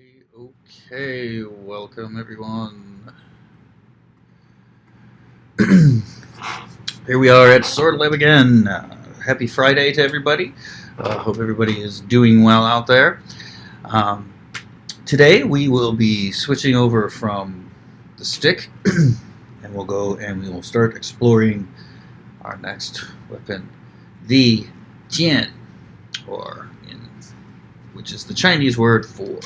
Okay, welcome everyone. Here we are at Sword Lab again. Happy Friday to everybody. Hope everybody is doing well out there. Um, Today we will be switching over from the stick and we'll go and we will start exploring our next weapon, the jian, which is the Chinese word for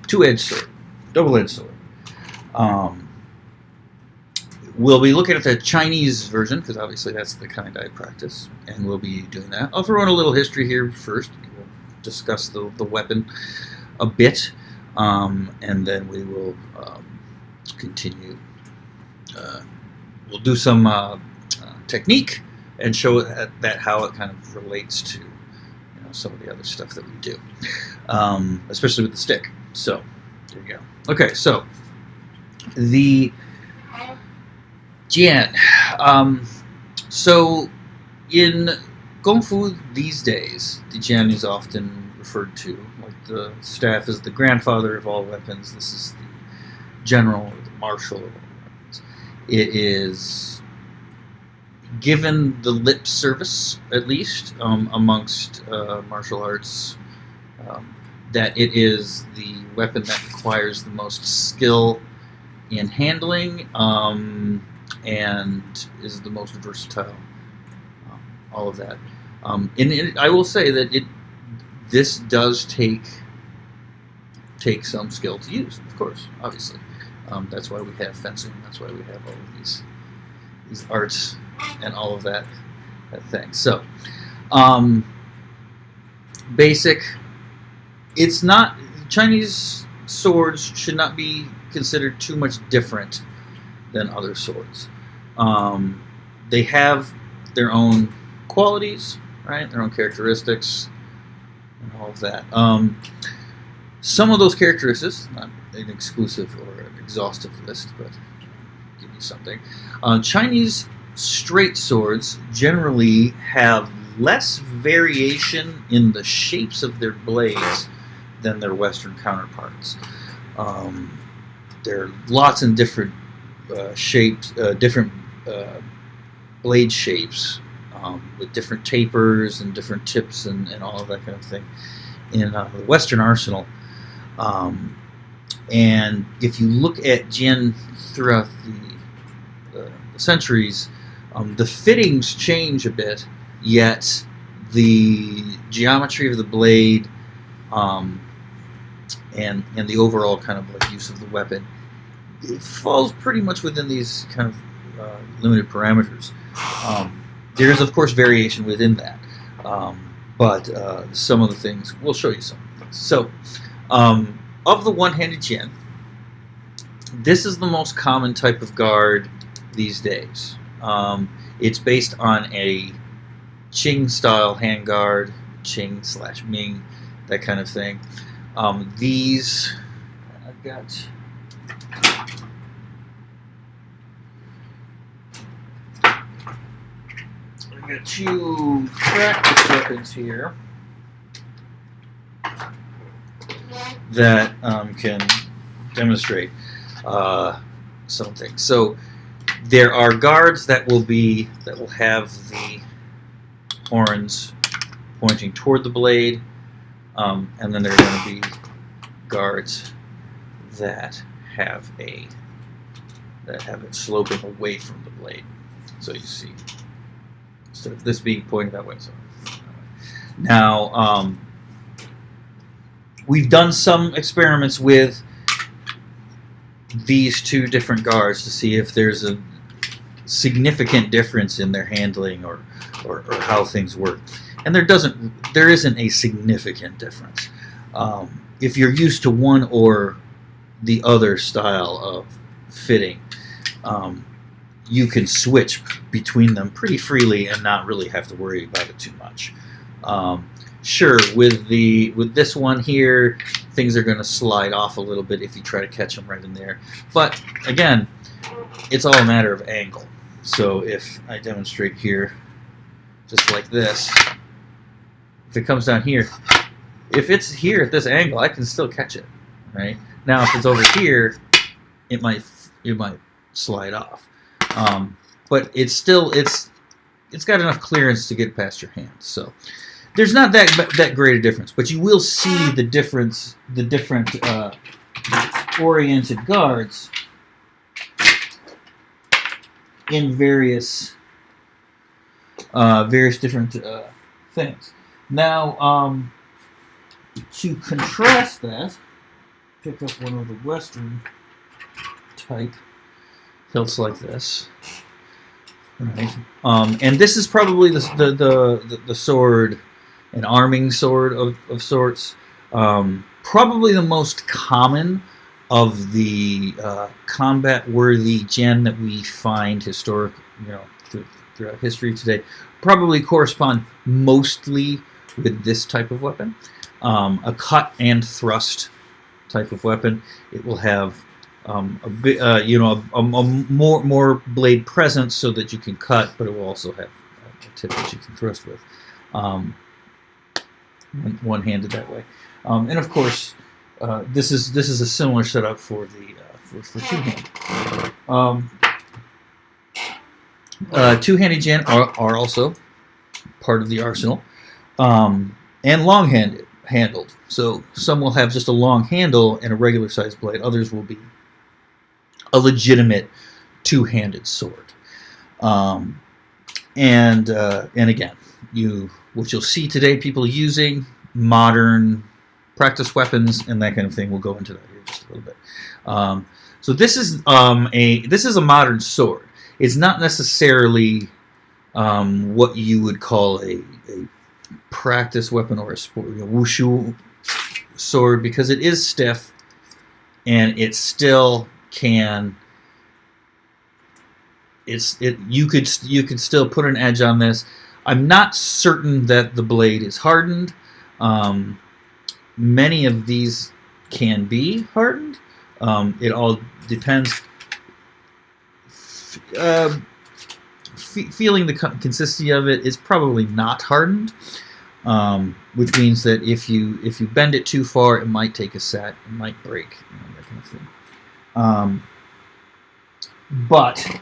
two-edged sword, double-edged sword. Um, We'll be looking at the Chinese version, because obviously that's the kind I practice, and we'll be doing that. I'll throw in a little history here first. We'll discuss the weapon a bit, and then we will continue. We'll do some technique and show that how it kind of relates to some of the other stuff that we do, especially with the stick. So, there you go. Okay, so the jian. So in Kung Fu these days, the jian is often referred to, like the staff is the grandfather of all weapons. This is the general or the marshal of all weapons. It is given the lip service, at least amongst martial arts, that it is the weapon that requires the most skill in handling, and is the most versatile. All of that. I will say that this does take some skill to use, of course, obviously. That's why we have fencing. That's why we have all of these arts and all of that thing. So, basic. It's not Chinese swords should not be considered too much different than other swords. They have their own qualities, right? Their own characteristics, and all of that. Some of those characteristics, not an exclusive or an exhaustive list, but give you something. Chinese straight swords generally have less variation in the shapes of their blades than their Western counterparts. There are lots of different shapes, different blade shapes, with different tapers and different tips and all of that kind of thing in the Western arsenal. And if you look at jian throughout the centuries, the fittings change a bit, yet the geometry of the blade and the overall kind of like use of the weapon, it falls pretty much within these kind of limited parameters. There is, of course, variation within that, but some of the things, we'll show you some things. So, of the one-handed jian, this is the most common type of guard these days. It's based on a Qing-style handguard, Qing/Ming, that kind of thing. These, I've got two practice weapons here that can demonstrate something. So there are guards that will have the horns pointing toward the blade, and then there are going to be guards that have it sloping away from the blade. So you see, instead of this being pointed that way. So now we've done some experiments with these two different guards to see if there's a significant difference in their handling or how things work. And there isn't a significant difference. If you're used to one or the other style of fitting, you can switch between them pretty freely and not really have to worry about it too much. Sure, with this one here, things are going to slide off a little bit if you try to catch them right in there. But again, it's all a matter of angle. So if I demonstrate here, just like this, if it comes down here, if it's here at this angle, I can still catch it, right? Now, if it's over here, it might slide off, but it's got enough clearance to get past your hands. So there's not that great a difference, but you will see the difference, the different oriented guards in various different things. Now, to contrast that, pick up one of the Western type hilts like this, right? And this is probably the sword, an arming sword of sorts. Probably the most common of the combat-worthy gen that we find throughout history today. Probably correspond mostly with this type of weapon, a cut and thrust type of weapon. It will have a more blade presence so that you can cut, but it will also have a tip that you can thrust with, one-handed that way. And of course, this is a similar setup for the for two-handed. Two-handed gen are also part of the arsenal, and long-handled. So some will have just a long handle and a regular-sized blade. Others will be a legitimate two-handed sword. And again, what you'll see today, people using modern practice weapons and that kind of thing. We'll go into that here just a little bit. So this is a modern sword. It's not necessarily what you would call a practice weapon or a wushu sword, because it is stiff and it still can. You could still put an edge on this. I'm not certain that the blade is hardened. Many of these can be hardened. It all depends. Feeling the consistency of it is probably not hardened, which means that if you bend it too far, it might take a set, it might break, that kind of thing. But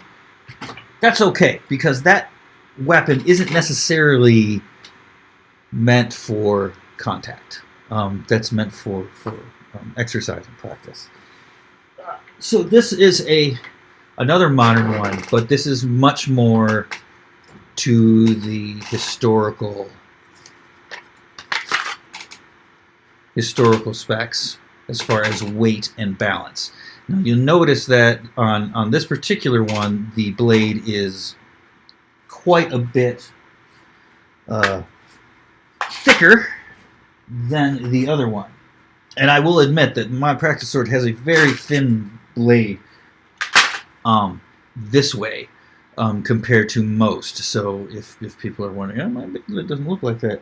that's okay, because that weapon isn't necessarily meant for contact. That's meant for exercise and practice. So this is another modern one, but this is much more to the historical specs as far as weight and balance. Now you'll notice that on this particular one, the blade is quite a bit thicker than the other one. And I will admit that my practice sword has a very thin blade this way compared to most. So if people are wondering, oh, my blade doesn't look like that,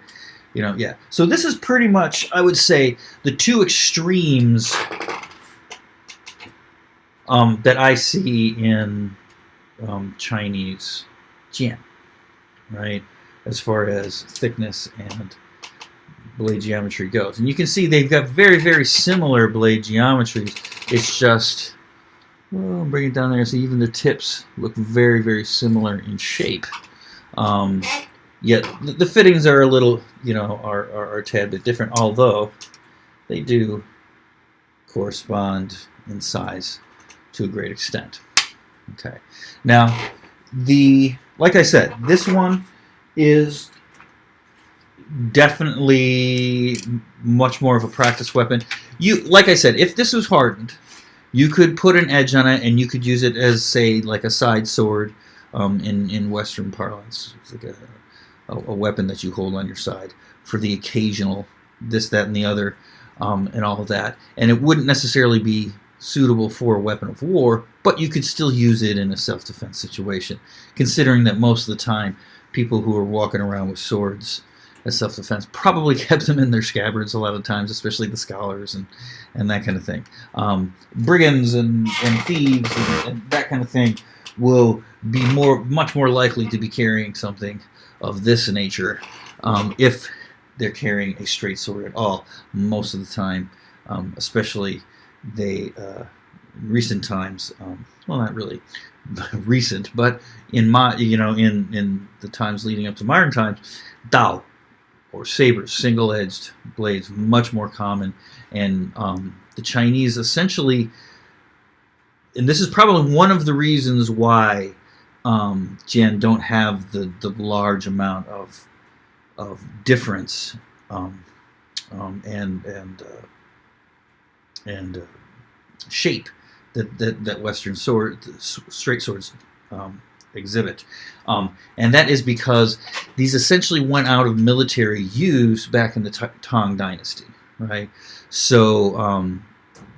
yeah. So this is pretty much, I would say, the two extremes that I see in Chinese jian, right? As far as thickness and blade geometry goes. And you can see they've got very, very similar blade geometries. It's just, well, I'll bring it down there so even the tips look very, very similar in shape. Yet the fittings are a little, are a tad bit different, although they do correspond in size to a great extent. Okay. Now, like I said, this one is definitely much more of a practice weapon. Like I said, if this was hardened, you could put an edge on it and you could use it as, say, like a side sword in Western parlance. It's like a weapon that you hold on your side for the occasional this, that, and the other, and all of that. And it wouldn't necessarily be suitable for a weapon of war, but you could still use it in a self-defense situation, considering that most of the time people who are walking around with swords as self-defense probably kept them in their scabbards a lot of times, especially the scholars and that kind of thing. Brigands and thieves and that kind of thing will be much more likely to be carrying something of this nature if they're carrying a straight sword at all. Most of the time, Especially they in recent times. Well, not really recent, but in in the times leading up to modern times, Dao or sabers, single-edged blades, much more common, and the Chinese essentially, and this is probably one of the reasons why Jian don't have the large amount of difference and shape that Western straight swords exhibit, and that is because these essentially went out of military use back in the Tang Dynasty, right? So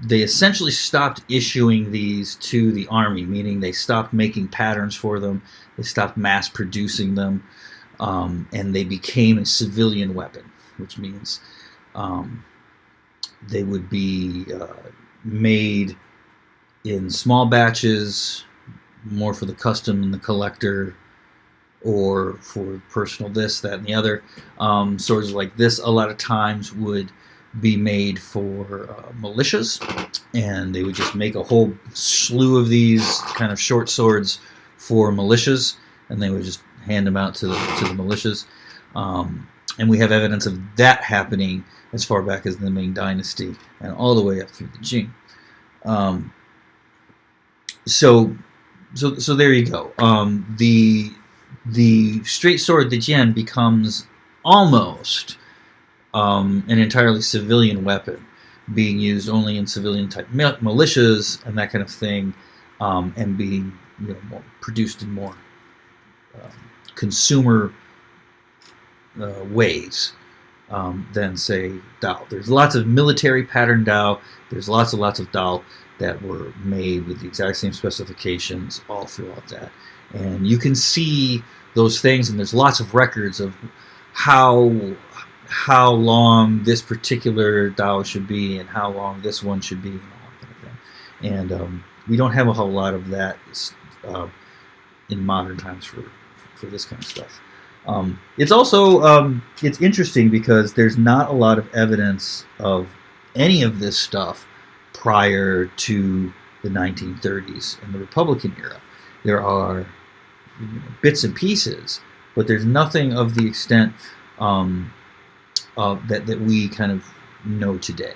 they essentially stopped issuing these to the army, meaning they stopped making patterns for them, they stopped mass producing them, and they became a civilian weapon, which means they would be made in small batches, more for the custom and the collector, or for personal this, that, and the other. Swords like this a lot of times would be made for militias, and they would just make a whole slew of these kind of short swords for militias, and they would just hand them out to the militias. And we have evidence of that happening as far back as the Ming Dynasty and all the way up through the Jing. So there you go. The straight sword, the Jian, becomes almost an entirely civilian weapon, being used only in civilian type militias and that kind of thing, and being more produced in more consumer ways than, say, Dao. There's lots of military pattern Dao. There's lots and lots of Dao that were made with the exact same specifications all throughout that. And you can see those things, and there's lots of records of how long this particular Dao should be and how long this one should be and all that kind of thing. And we don't have a whole lot of that in modern times for this kind of stuff. It's also it's interesting because there's not a lot of evidence of any of this stuff prior to the 1930s and the Republican era. There are bits and pieces, but there's nothing of the extent that we kind of know today,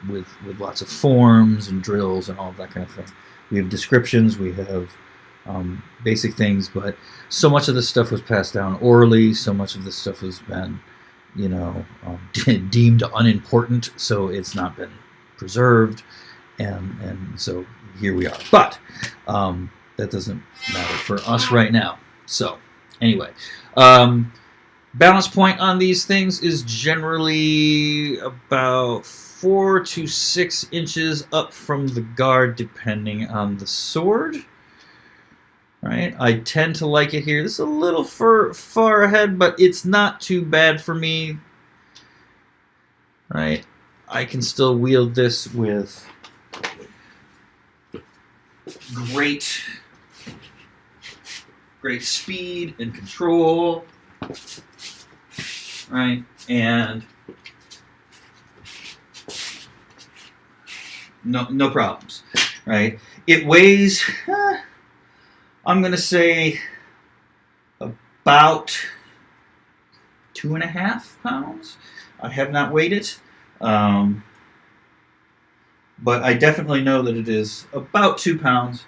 with lots of forms and drills and all of that kind of thing. We have descriptions, we have basic things, but so much of this stuff was passed down orally, so much of this stuff has been, deemed unimportant, so it's not been preserved, and so here we are. But that doesn't matter for us right now. So anyway, balance point on these things is generally about 4 to 6 inches up from the guard, depending on the sword. Right, I tend to like it here. This is a little far ahead, but it's not too bad for me. Right, I can still wield this with great speed and control. Right, and no problems. Right, it weighs. I'm going to say about 2.5 pounds. I have not weighed it, but I definitely know that it is about 2 pounds.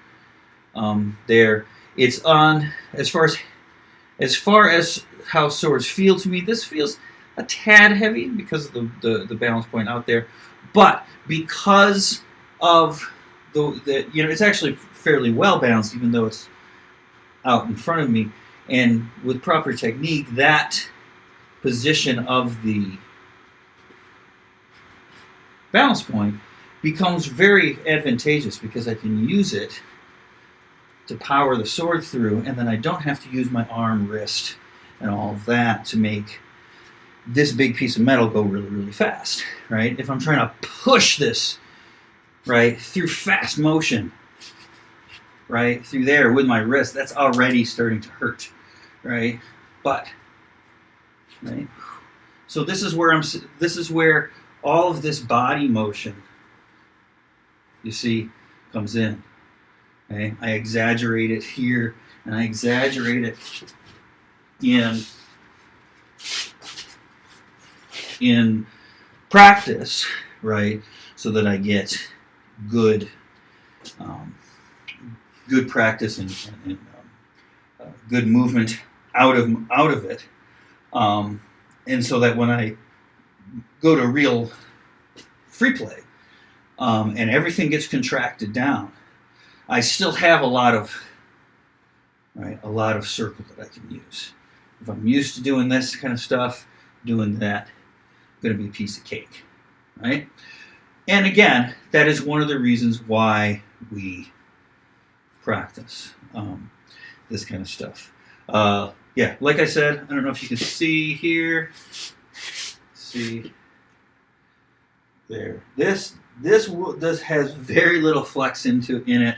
There, it's on as far as how swords feel to me. This feels a tad heavy because of the balance point out there, but because of the it's actually fairly well balanced, even though it's out in front of me, and with proper technique, that position of the balance point becomes very advantageous because I can use it to power the sword through, and then I don't have to use my arm, wrist, and all of that to make this big piece of metal go really, really fast, right? If I'm trying to push this, right, through fast motion, right, through there with my wrist, that's already starting to hurt, right? But, right, so this is where all of this body motion, you see, comes in. Okay? I exaggerate it here, and I exaggerate it in practice, right? So that I get good good practice and good movement out of it, and so that when I go to real free play and everything gets contracted down, I still have a lot of circle that I can use. If I'm used to doing this kind of stuff, doing that, going to be a piece of cake, right? And again, that is one of the reasons why we practice this kind of stuff. Yeah, like I said, I don't know if you can see here. See there. This has very little flex in it.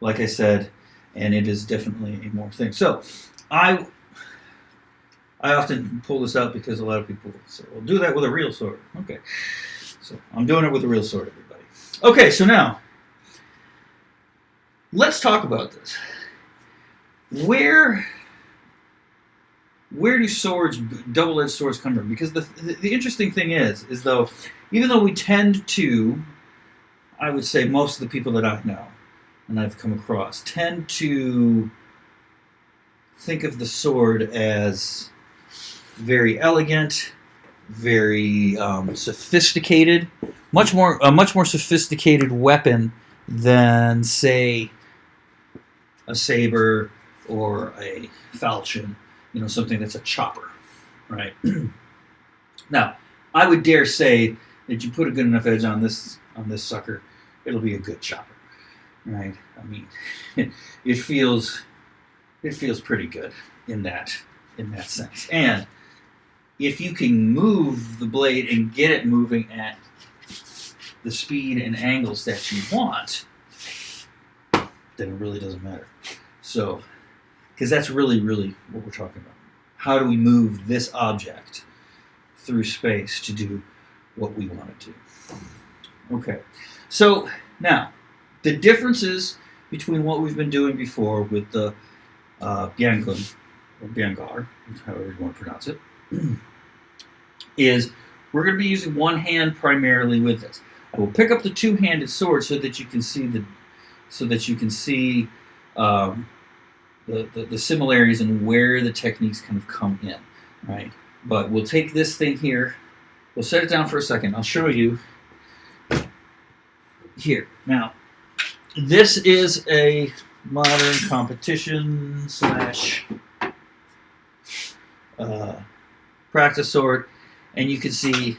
Like I said, and it is definitely a more thing. So I often pull this out because a lot of people say, well, do that with a real sword. Okay. So I'm doing it with a real sword, everybody. Okay, so now let's talk about this. Where do swords, double-edged swords, come from? Because the interesting thing is though, even though we tend to, I would say most of the people that I know and I've come across tend to think of the sword as very elegant, very sophisticated, a much more sophisticated weapon than, say, a saber or a falchion, something that's a chopper, right? Now, I would dare say that you put a good enough edge on this sucker, it'll be a good chopper, right? I mean, it feels pretty good in that sense. And if you can move the blade and get it moving at the speed and angles that you want, then it really doesn't matter. So, because that's really what we're talking about. How do we move this object through space to do what we want to do? Okay, so now the differences between what we've been doing before with the Biangun, or Biangar, however you want to pronounce it, is we're going to be using one hand primarily with this. I will pick up the two-handed sword so that you can see the similarities and where the techniques kind of come in, right? But we'll take this thing here, we'll set it down for a second. I'll show you here. Now, this is a modern competition / practice sword, and you can see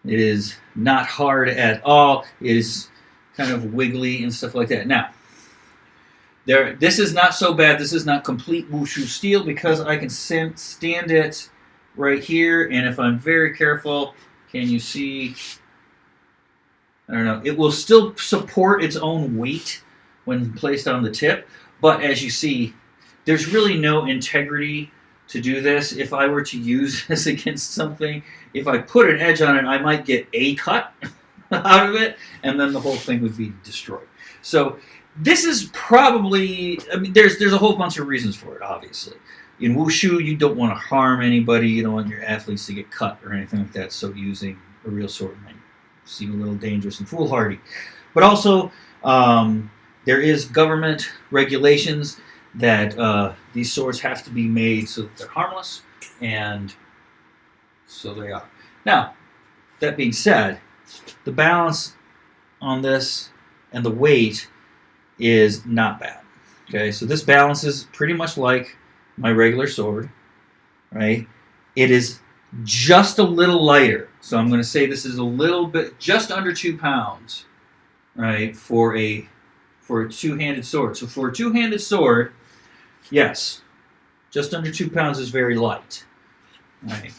it is not hard at all. It is kind of wiggly and stuff like that. Now, this is not so bad. This is not complete wushu steel because I can stand it right here, and if I'm very careful, can you see? I don't know. It will still support its own weight when placed on the tip, but as you see, there's really no integrity to do this. If I were to use this against something, if I put an edge on it, I might get a cut out of it, and then the whole thing would be destroyed. So this is probably, there's a whole bunch of reasons for it, obviously. In wushu, you don't want to harm anybody. You don't want your athletes to get cut or anything like that, so using a real sword might seem a little dangerous and foolhardy. But also, there is government regulations that these swords have to be made so that they're harmless, and so they are. Now, that being said, the balance on this and the weight is not bad. Okay, so this balances pretty much like my regular sword, right? It is just a little lighter. So I'm going to say this is a little bit, just under 2 pounds, right, for a two-handed sword. So for a two-handed sword, yes, just under 2 pounds is very light, right?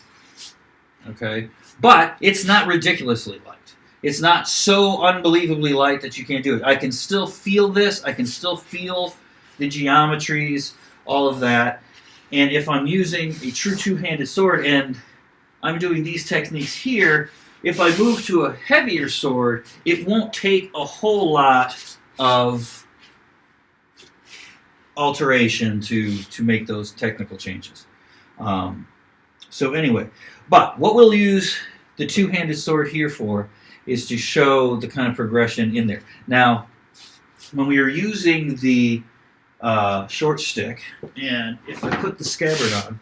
Okay, but it's not ridiculously light. It's not so unbelievably light that you can't do it. I can still feel this. I can still feel the geometries, all of that. And if I'm using a true two-handed sword, and I'm doing these techniques here. If I move to a heavier sword, it won't take a whole lot of alteration to make those technical changes. So anyway, but what we'll use the two-handed sword here for is to show the kind of progression in there. Now, when we are using the short stick, and if I put the scabbard on,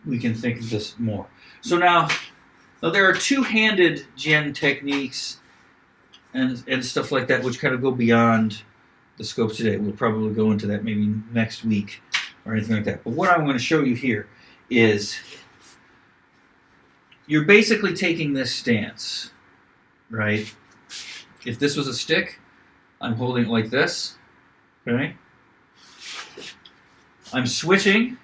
we can think of this more. So now there are two-handed Jian techniques and stuff like that, which kind of go beyond the scope today. We'll probably go into that maybe next week or anything like that. But what I'm going to show you here is you're basically taking this stance, right? If this was a stick, I'm holding it like this, okay? I'm switching,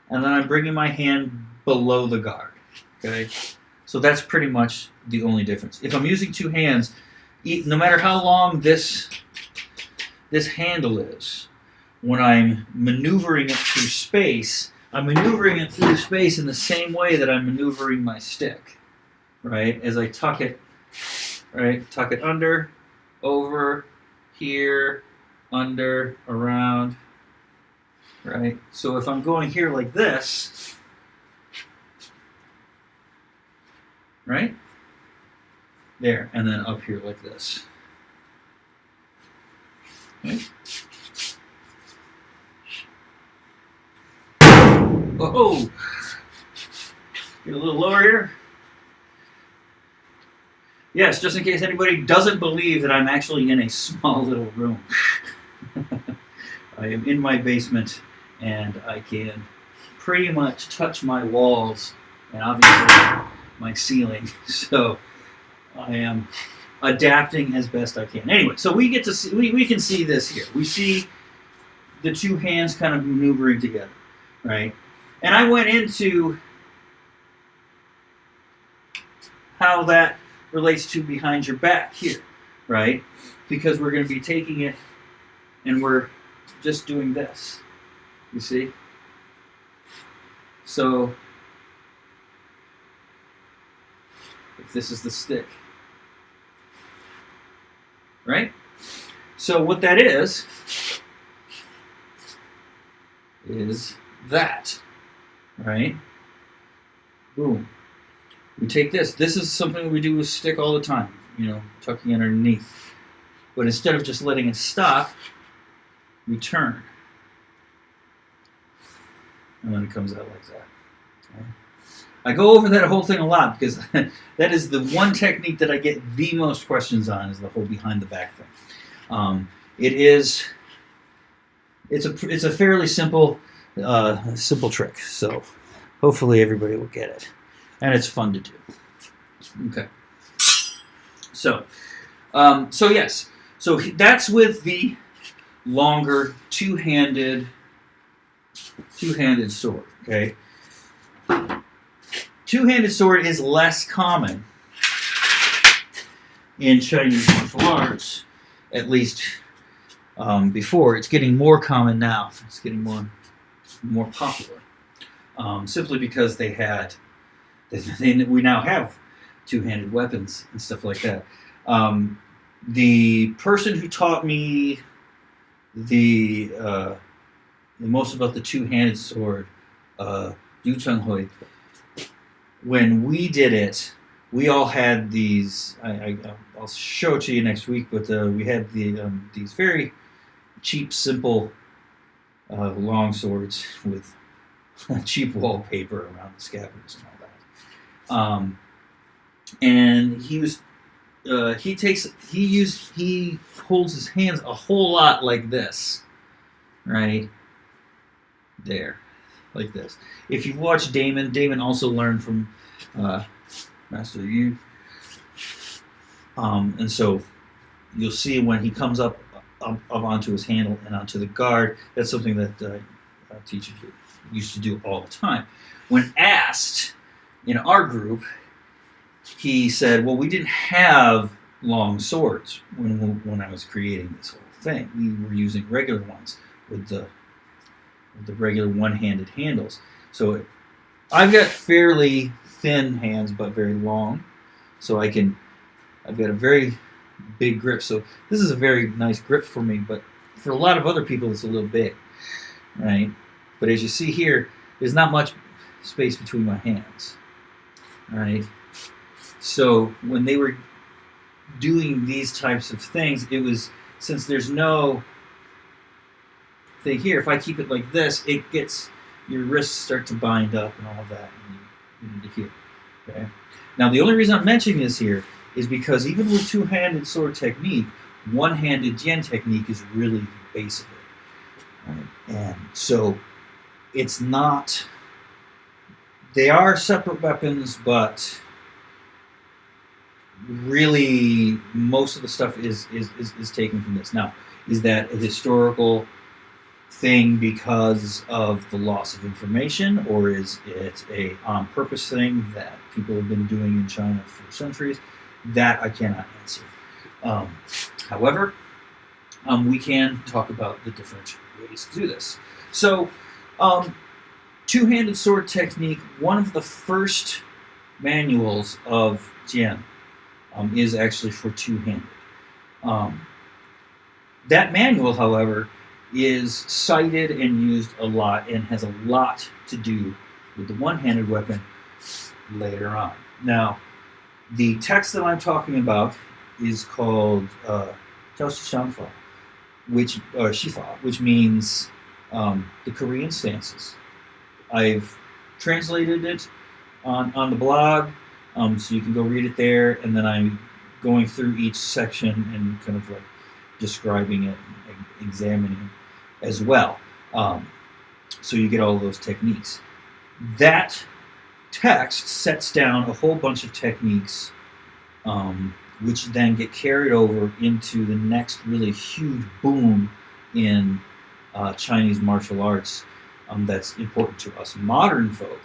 and then I'm bringing my hand below the guard, okay? So that's pretty much the only difference. If I'm using two hands, no matter how long this handle is, when I'm maneuvering it through space, I'm maneuvering it through space in the same way that I'm maneuvering my stick, right? As I tuck it, right? Tuck it under, over, here, under, around, right? So if I'm going here like this, right? There, and then up here like this. Okay. Oh, get a little lower here. Yes, just in case anybody doesn't believe that I'm actually in a small little room. I am in my basement, and I can pretty much touch my walls and obviously my ceiling. So I am adapting as best I can. Anyway, so we get to see, we can see this here. We see the two hands kind of maneuvering together, right? And I went into how that relates to behind your back here, right? Because we're going to be taking it and we're just doing this, you see? So if this is the stick, right? So what that is that, right? Boom. We take this. This is something we do with stick all the time, you know, tucking it underneath. But instead of just letting it stop, we turn. And then it comes out like that. Okay? I go over that whole thing a lot because that is the one technique that I get the most questions on, is the whole behind the back thing. It's a fairly simple trick, so hopefully everybody will get it, and it's fun to do. Okay, so yes, so that's with the longer two-handed sword. Okay. Two-handed sword is less common in Chinese martial arts, at least before. It's getting more common now. It's getting more popular, simply because we now have two-handed weapons and stuff like that. The person who taught me the most about the two-handed sword, Yu Chenghui, when we did it, we all had these. I'll show it to you next week. But we had these very cheap, simple long swords with cheap wallpaper around the scabbards and all that. And he holds his hands a whole lot like this, right there. Like this. If you've watched Damon also learned from Master Yu. And so you'll see when he comes up onto his handle and onto the guard, that's something that teachers used to do all the time. When asked in our group, he said, well, we didn't have long swords when I was creating this whole thing. We were using regular ones with the the regular one-handed handles. So I've got fairly thin hands, but very long. So I've got a very big grip. So this is a very nice grip for me, but for a lot of other people, it's a little big, right? But as you see here, there's not much space between my hands, right? So when they were doing these types of things, it was, since there's no thing here, if I keep it like this, it gets, your wrists start to bind up and all of that, and you need to hear. Okay. Now the only reason I'm mentioning this here is because even with two-handed sword technique, one-handed jian technique is really the base of it. Right? And so it's not, they are separate weapons, but really most of the stuff is taken from this. Now, is that a historical thing because of the loss of information, or is it a on-purpose thing that people have been doing in China for centuries? That I cannot answer. However, we can talk about the different ways to do this. So, two-handed sword technique, one of the first manuals of Jian is actually for two-handed. That manual, however, is cited and used a lot and has a lot to do with the one-handed weapon later on. Now, the text that I'm talking about is called Shifa, which means the Korean stances. I've translated it on the blog, so you can go read it there, and then I'm going through each section and kind of like describing it and examining it as well. So you get all of those techniques. That text sets down a whole bunch of techniques which then get carried over into the next really huge boom in Chinese martial arts that's important to us modern folk,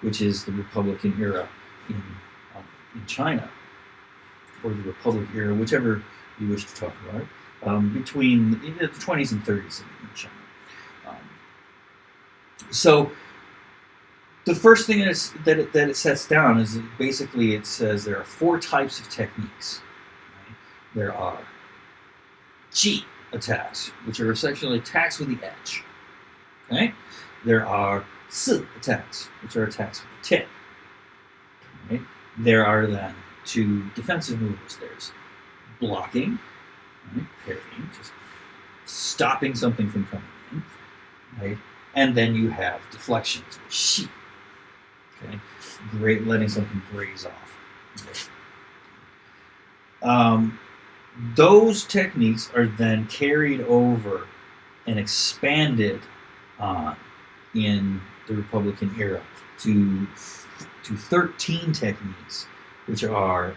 which is the Republican era in China, or the Republic era, whichever you wish to talk about, between the 20s and 30s in China. So the first thing that it sets down is basically it says there are 4 types of techniques. Right? There are chi attacks, which are essentially attacks with the edge. Okay? There are ci attacks, which are attacks with the tip. Right? There are then 2 defensive moves. There's blocking, right? Parrying, just stopping something from coming in. Right? And then you have deflections, or shi. Okay, great, letting something graze off. Okay. Those techniques are then carried over and expanded on in the Republican era to 13 techniques, which are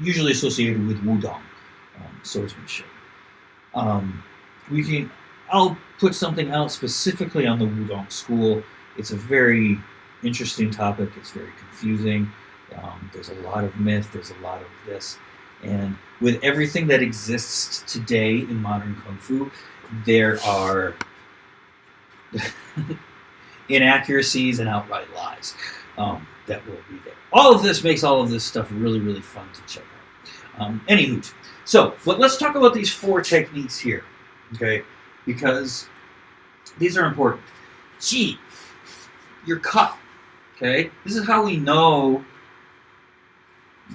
usually associated with wudong, swordsmanship. I'll put something out specifically on the wudong school. It's a very interesting topic. It's very confusing. There's a lot of myth. There's a lot of this. And with everything that exists today in modern Kung Fu, there are inaccuracies and outright lies that will be there. All of this makes all of this stuff really, really fun to check out. Anywho, so let's talk about these 4 techniques here, okay? Because these are important. Chi, your cut, okay? This is how we know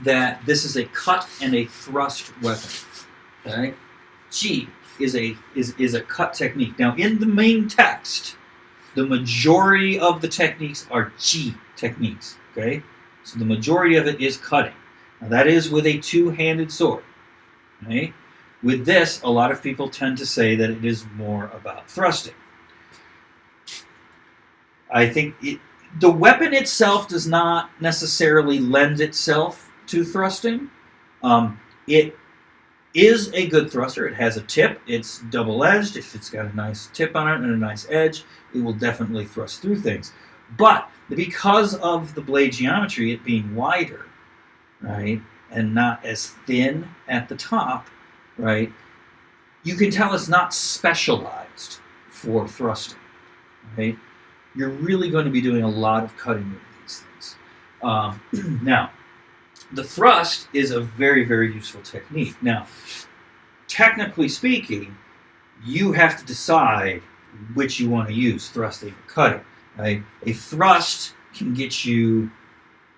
that this is a cut and a thrust weapon, okay? Chi is a cut technique. Now, in the main text, the majority of the techniques are chi techniques, okay? So the majority of it is cutting. Now, that is with a 2-handed sword, okay? With this, a lot of people tend to say that it is more about thrusting. I think the weapon itself does not necessarily lend itself to thrusting. It is a good thruster. It has a tip. It's double-edged. If it's got a nice tip on it and a nice edge, it will definitely thrust through things. But because of the blade geometry, it being wider, right, and not as thin at the top, right, you can tell it's not specialized for thrusting. Right? You're really going to be doing a lot of cutting with these things. Now, the thrust is a very, very useful technique. Now, technically speaking, you have to decide which you want to use, thrusting or cutting. Right? A thrust can get you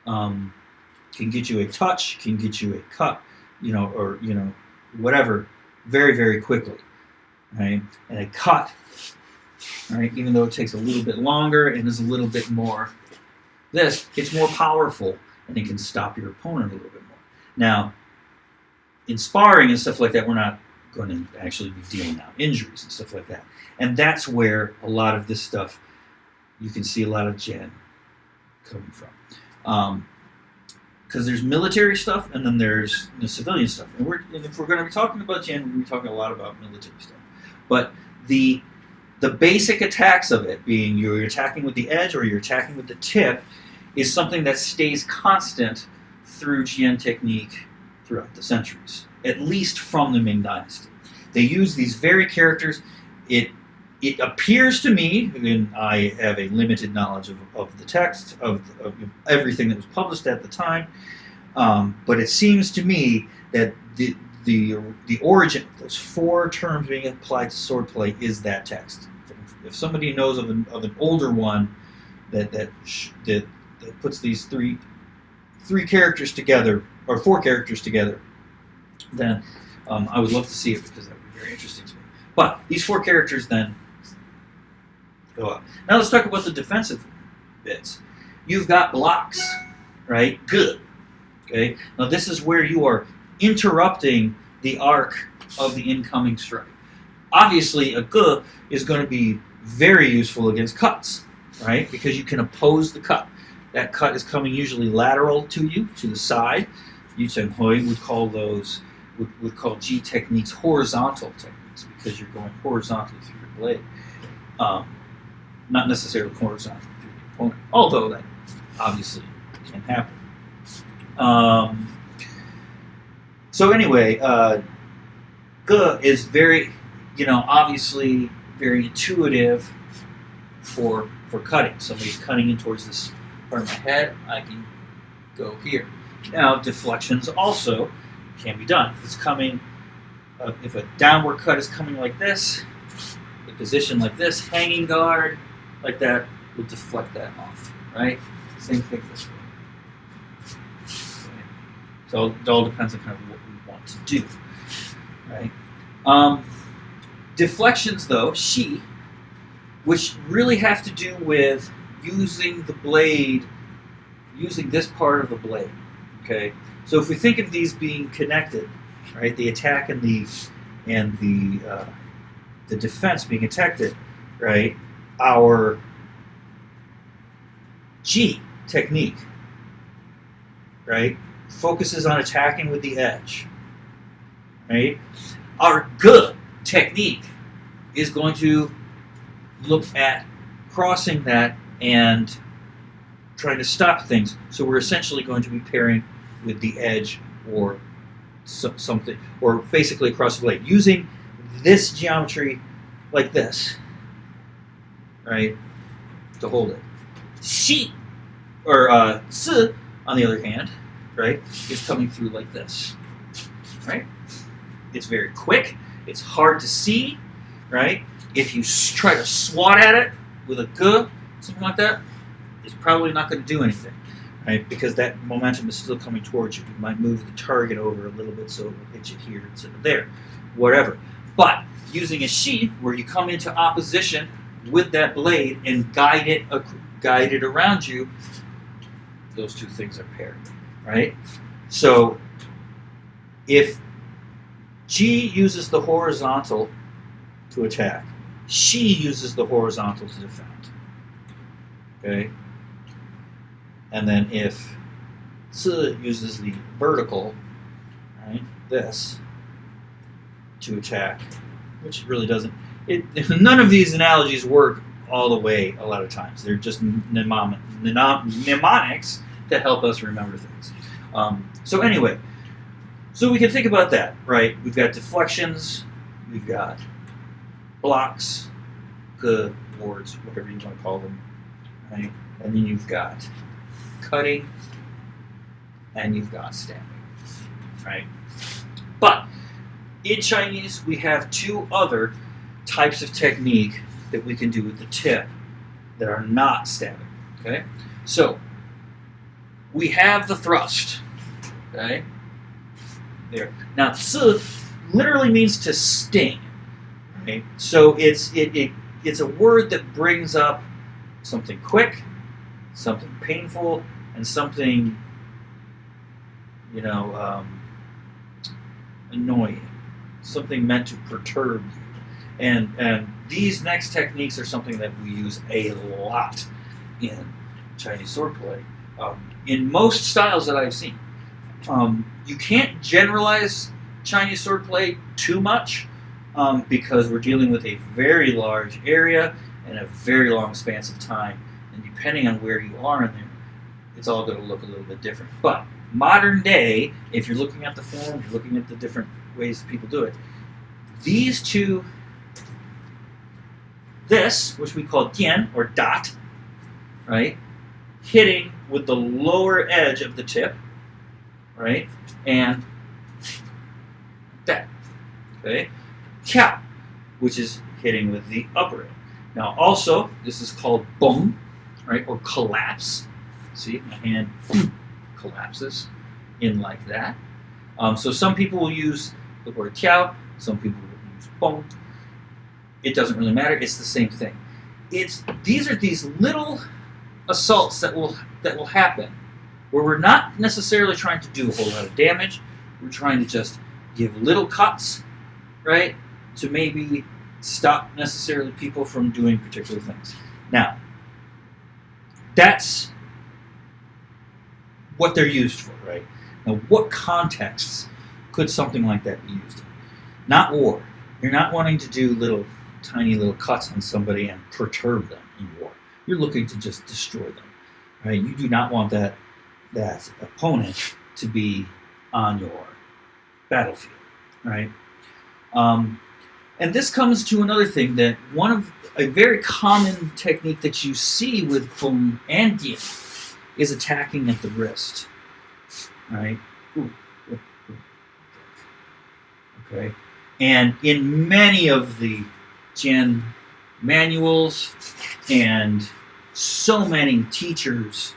a touch, can get you a cut, or whatever, very, very quickly. Right? And a cut, right, even though it takes a little bit longer and is a little bit more it's more powerful, and it can stop your opponent a little bit more. Now, in sparring and stuff like that, we're not going to actually be dealing out injuries and stuff like that. And that's where a lot of this stuff, you can see a lot of Jen coming from. Because there's military stuff, and then there's the civilian stuff. And if we're going to be talking about Jen, we're going to be talking a lot about military stuff. But the basic attacks of it, being you're attacking with the edge or you're attacking with the tip, is something that stays constant through Jian technique throughout the centuries, at least from the Ming Dynasty. They use these very characters. It appears to me, and I have a limited knowledge of the text, of everything that was published at the time, but it seems to me that the origin of those 4 terms being applied to swordplay is that text. If somebody knows of an older one that puts these three characters together, or 4 characters together, then I would love to see it, because that would be very interesting to me. But these 4 characters then go up. Now let's talk about the defensive bits. You've got blocks, right? Good. Okay. Now this is where you are interrupting the arc of the incoming strike. Obviously, a ge is going to be very useful against cuts, right? Because you can oppose the cut. That cut is coming usually lateral to you, to the side. Yu Cheng Hui would call Ji techniques horizontal techniques, because you're going horizontally through your blade. Not necessarily horizontally through the opponent, although that obviously can happen. So anyway, ge is very, obviously very intuitive for cutting. Somebody's cutting in towards this part of my head, I can go here. Now, deflections also can be done. If it's coming, if a downward cut is coming like this, a position like this, hanging guard, like that, will deflect that off, right? Same thing this way. Okay. So it all depends on kind of what we want to do, right? Deflections, though, shi, which really have to do with using the blade, using this part of the blade. Okay, so if we think of these being connected, right, the attack and the defense being connected, right, our ji technique, right, focuses on attacking with the edge, right. Our ge technique is going to look at crossing that and trying to stop things. So we're essentially going to be pairing with the edge or something, or basically across the blade, using this geometry like this, right, to hold it. Shi, or si, on the other hand, right, is coming through like this, right? It's very quick. It's hard to see, right? If you try to swat at it with a ge, something like that, it's probably not going to do anything, right? Because that momentum is still coming towards you. You might move the target over a little bit so it will hit you here instead of there, whatever. But using a shi, where you come into opposition with that blade and guide it around you, those two things are paired, right? So if ji uses the horizontal to attack, shi uses the horizontal to defend. Okay? And then if si uses the vertical, right, this, to attack, which really doesn't, none of these analogies work all the way a lot of times. They're just mnemonics to help us remember things. So anyway, so we can think about that, right? We've got deflections, we've got blocks, boards, whatever you want to call them, right? And then you've got cutting, and you've got stabbing, right? But in Chinese, we have two other types of technique that we can do with the tip that are not stabbing, okay? So, we have the thrust, okay? There. Now, 刺 literally means to sting, right? So it's a word that brings up something quick, something painful, and something, annoying, something meant to perturb you. And these next techniques are something that we use a lot in Chinese swordplay. In most styles that I've seen, you can't generalize Chinese swordplay too much because we're dealing with a very large area and a very long span of time. And depending on where you are in there, it's all going to look a little bit different. But modern day, if you're looking at the forms, you're looking at the different ways that people do it, these two, this, which we call dian, or dot, right, hitting with the lower edge of the tip, right, and that, okay, tiao, which is hitting with the upper edge. Now also, this is called bong, right, or collapse. See, my hand collapses in like that. So some people will use the word tiao, some people will use bong. It doesn't really matter, it's the same thing. These are these little assaults that will happen where we're not necessarily trying to do a whole lot of damage. We're trying to just give little cuts, right, to maybe stop necessarily people from doing particular things. Now, that's what they're used for, right? Now, what contexts could something like that be used in? Not war. You're not wanting to do tiny little cuts on somebody and perturb them in war. You're looking to just destroy them, right? You do not want that opponent to be on your battlefield, right? And this comes to another thing, that a very common technique that you see with Feng and Dian is attacking at the wrist, right? Okay. And in many of the Jian manuals and so many teachers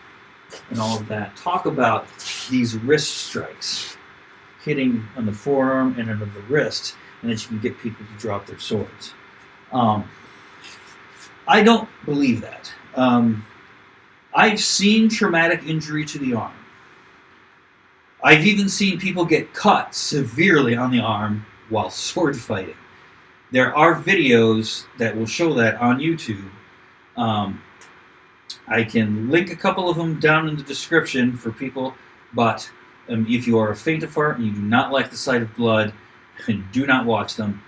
and all of that talk about these wrist strikes, hitting on the forearm and under the wrist, and that you can get people to drop their swords. I don't believe that. I've seen traumatic injury to the arm. I've even seen people get cut severely on the arm while sword fighting. There are videos that will show that on YouTube. I can link a couple of them down in the description for people, but if you are a faint of heart and you do not like the sight of blood, do not watch them.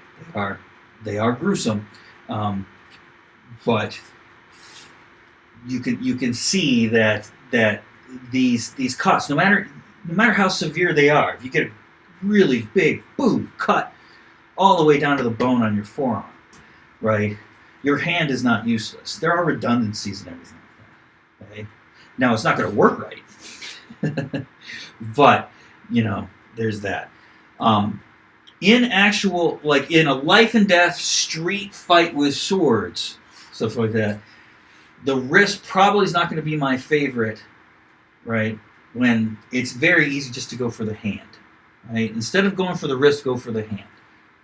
They are gruesome, but you can see that these cuts, no matter how severe they are, if you get a really big boom cut all the way down to the bone on your forearm, right? Your hand is not useless. There are redundancies and everything like that. Okay? Now it's not going to work right, but there's that. In a life and death street fight with swords, stuff like that, the wrist probably is not going to be my favorite, right? When it's very easy just to go for the hand, right? Instead of going for the wrist, go for the hand,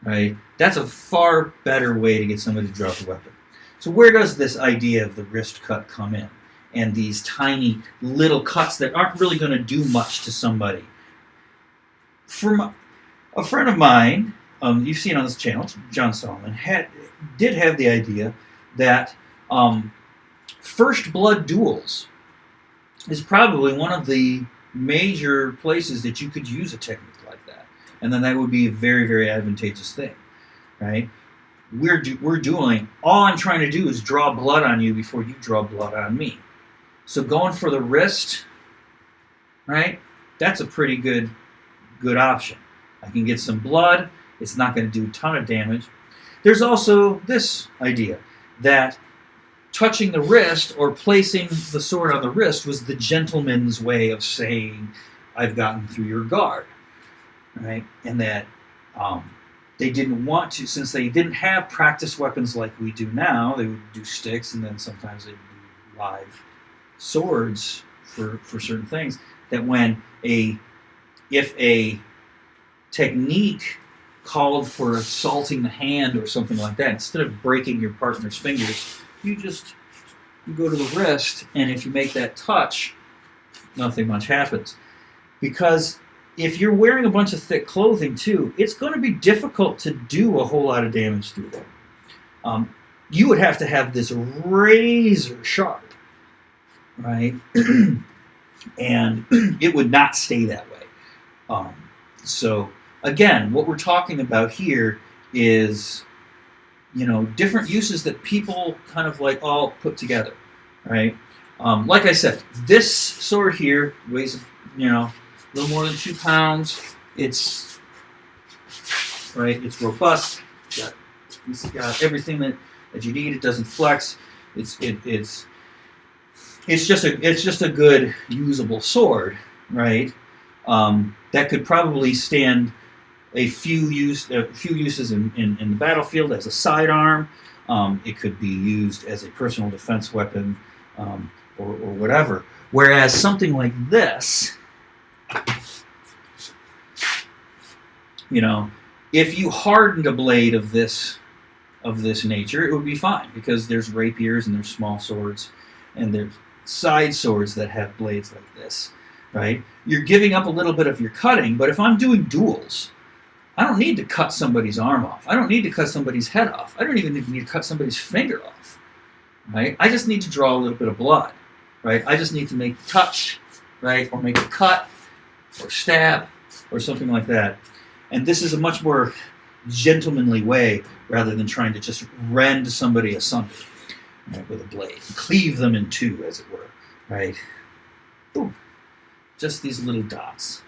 right? That's a far better way to get somebody to drop a weapon. So where does this idea of the wrist cut come in? And these tiny little cuts that aren't really going to do much to somebody. A friend of mine, you've seen on this channel, John Solomon, did have the idea that first blood duels is probably one of the major places that you could use a technique like that. And then that would be a very, very advantageous thing, right? We're dueling. All I'm trying to do is draw blood on you before you draw blood on me. So going for the wrist, right, that's a pretty good option. I can get some blood. It's not going to do a ton of damage. There's also this idea that touching the wrist or placing the sword on the wrist was the gentleman's way of saying, I've gotten through your guard, right? And that they didn't want to, since they didn't have practice weapons like we do now, they would do sticks and then sometimes they'd do live swords for certain things, that if a technique called for assaulting the hand or something like that, instead of breaking your partner's fingers, you go to the wrist, and if you make that touch, nothing much happens. Because if you're wearing a bunch of thick clothing too, it's going to be difficult to do a whole lot of damage through there. You would have to have this razor sharp, right? And it would not stay that way. So again, what we're talking about here is, different uses that people kind of like all put together, right? Like I said, this sword here weighs, a little more than 2 pounds. It's robust. It's got everything that you need. It doesn't flex. It's just a good usable sword, right? That could probably stand a few uses in the battlefield as a sidearm. It could be used as a personal defense weapon, or whatever. Whereas something like this, if you hardened a blade of this nature, it would be fine, because there's rapiers and there's small swords and there's side swords that have blades like this, right? You're giving up a little bit of your cutting, but if I'm doing duels, I don't need to cut somebody's arm off. I don't need to cut somebody's head off. I don't even need to cut somebody's finger off, right? I just need to draw a little bit of blood, right? I just need to make a touch, right? Or make a cut, or stab, or something like that. And this is a much more gentlemanly way, rather than trying to just rend somebody asunder, right, with a blade. Cleave them in two, as it were, right? Boom. Just these little dots.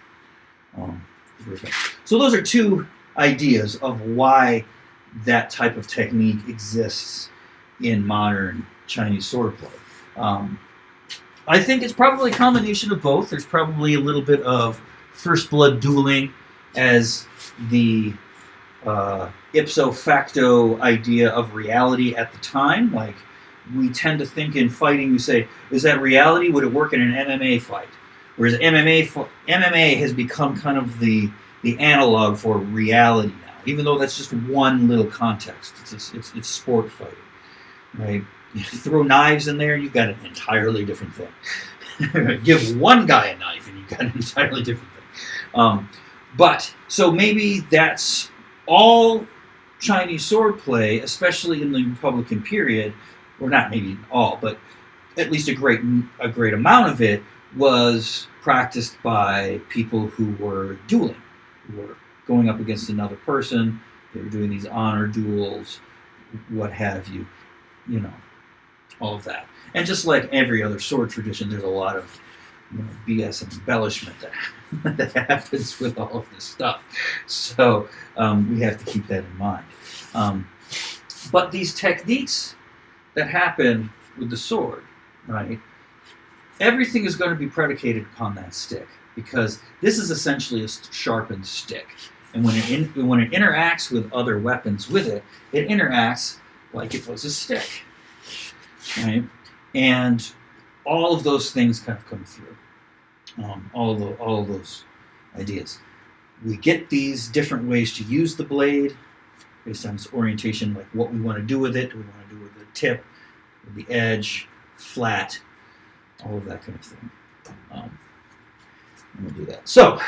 So those are two ideas of why that type of technique exists in modern Chinese swordplay. I think it's probably a combination of both. There's probably a little bit of first blood dueling as the ipso facto idea of reality at the time. Like, we tend to think in fighting, we say, is that reality? Would it work in an MMA fight? Whereas MMA has become kind of the analog for reality now, even though that's just one little context. It's sport fighting, right? You throw knives in there, and you've got an entirely different thing. Give one guy a knife, and you've got an entirely different thing. But so maybe that's all Chinese swordplay, especially in the Republican period, or not maybe all, but at least a great amount of it was practiced by people who were dueling, who were going up against another person. They were doing these honor duels, what have you, all of that. And just like every other sword tradition, there's a lot of BS and embellishment that happens with all of this stuff. So we have to keep that in mind. But these techniques that happen with the sword, right? Everything is going to be predicated upon that stick, because this is essentially a sharpened stick. And when it interacts with other weapons with it, it interacts like it was a stick, right? And all of those things kind of come through. All of those ideas. We get these different ways to use the blade based on its orientation, like what we want to do with it. Do we want to do with the tip, with the edge, flat, all of that kind of thing. We'll do that. So,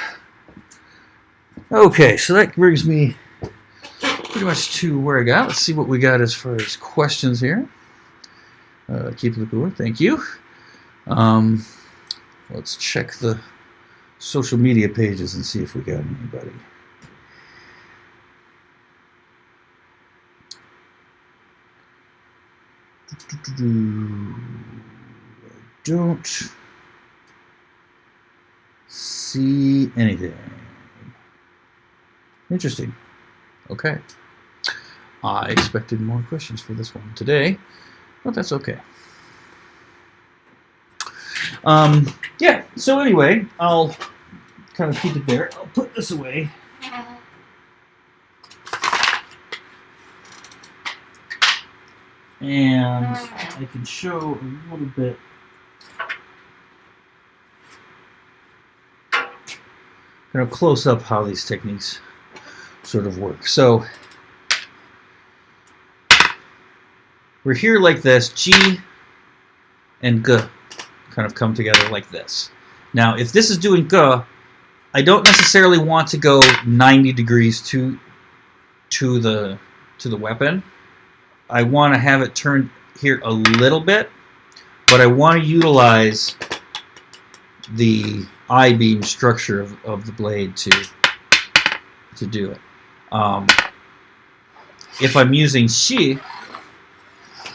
okay, so that brings me pretty much to where I got. Let's see what we got as far as questions here. Keep it going. Thank you. Let's check the social media pages and see if we got anybody. I don't see anything. Interesting. Okay. I expected more questions for this one today, but that's okay. Yeah, so anyway, I'll kind of keep it there. I'll put this away. And I can show a little bit. Kind of close up how these techniques sort of work. So we're here like this, G and G kind of come together like this. Now, if this is doing G, I don't necessarily want to go 90 degrees to the weapon. I want to have it turned here a little bit, but I want to utilize the I-beam structure of the blade to do it. If I'm using Shi,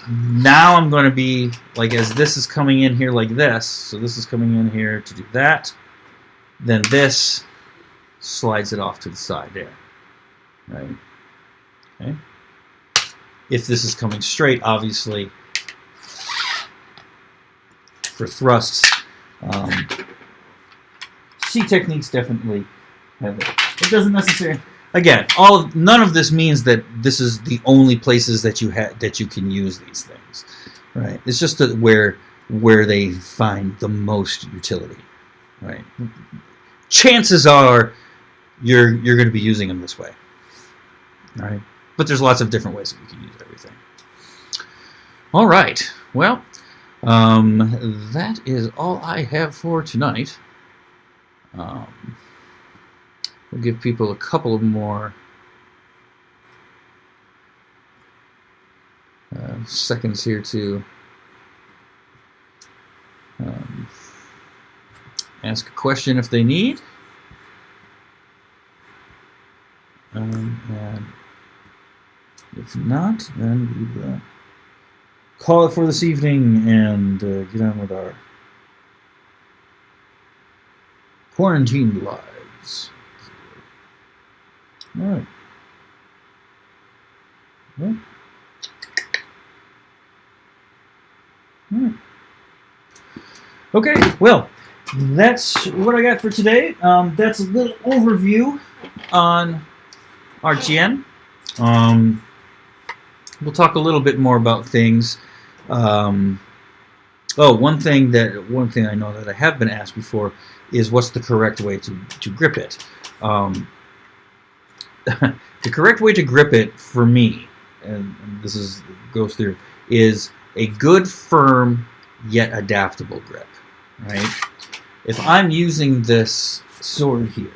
now I'm going to be like, as this is coming in here like this, so this is coming in here to do that, then this slides it off to the side there, right? Okay. If this is coming straight, obviously, for thrusts, C techniques definitely have it. It doesn't necessarily. Again, none of this means that this is the only places that you can use these things, right? It's just where they find the most utility, right? Chances are you're going to be using them this way, right? But there's lots of different ways that we can use everything. All right, well, that is all I have for tonight. We'll give people a couple of more seconds here to ask a question if they need. And if not, then we will call it for this evening and get on with our quarantine lives. All right. Well. All right. Okay, well, that's what I got for today. That's a little overview on RGN. We'll talk a little bit more about things. One thing I know that I have been asked before is what's the correct way to grip it. The correct way to grip it for me, and this goes through, is a good, firm, yet adaptable grip. Right? If I'm using this sword here,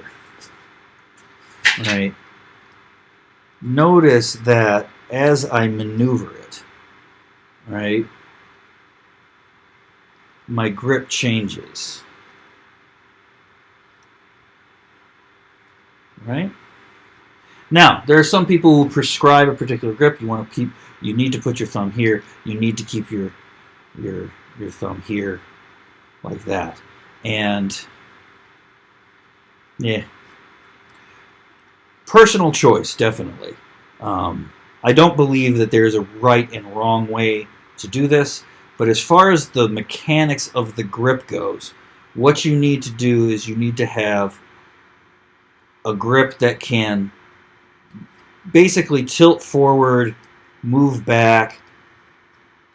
right? Notice that as I maneuver it, right, my grip changes. Right? Now, there are some people who prescribe a particular grip. You need to put your thumb here. You need to keep your thumb here, like that. And yeah, personal choice, definitely. I don't believe that there's a right and wrong way to do this, but as far as the mechanics of the grip goes, what you need to do is you need to have a grip that can basically tilt forward, move back,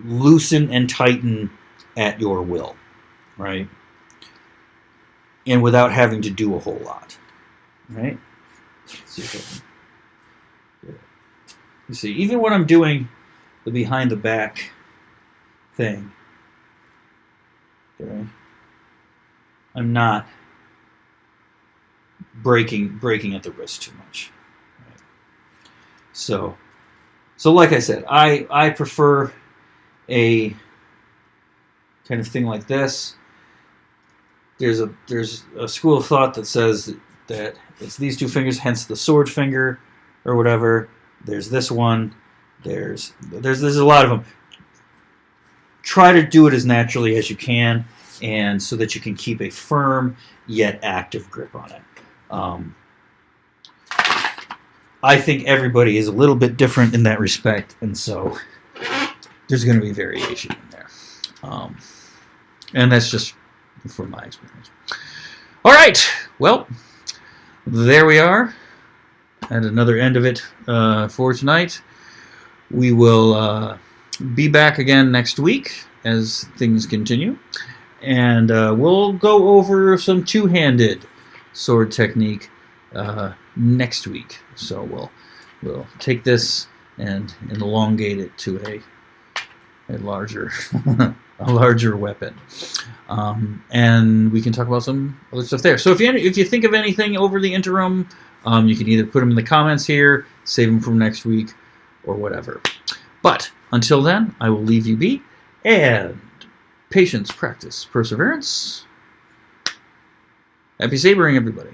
loosen and tighten at your will, right? And without having to do a whole lot, right? Let's see if I can get it. You see, even when I'm doing the behind the back thing, okay, I'm not breaking at the wrist too much. Right? So like I said, I prefer a kind of thing like this. There's a school of thought that says that it's these two fingers, hence the sword finger or whatever. There's this one. There's a lot of them. Try to do it as naturally as you can, and so that you can keep a firm yet active grip on it. I think everybody is a little bit different in that respect, and so there's going to be variation in there. And that's just from my experience. All right, well, there we are at another end of it for tonight. We will be back again next week as things continue, and we'll go over some two-handed sword technique next week. So we'll take this and elongate it to a larger a larger weapon, and we can talk about some other stuff there. So if you think of anything over the interim, you can either put them in the comments here, save them from next week, or whatever. But until then, I will leave you be, and patience, practice, perseverance. Happy sabering, everybody.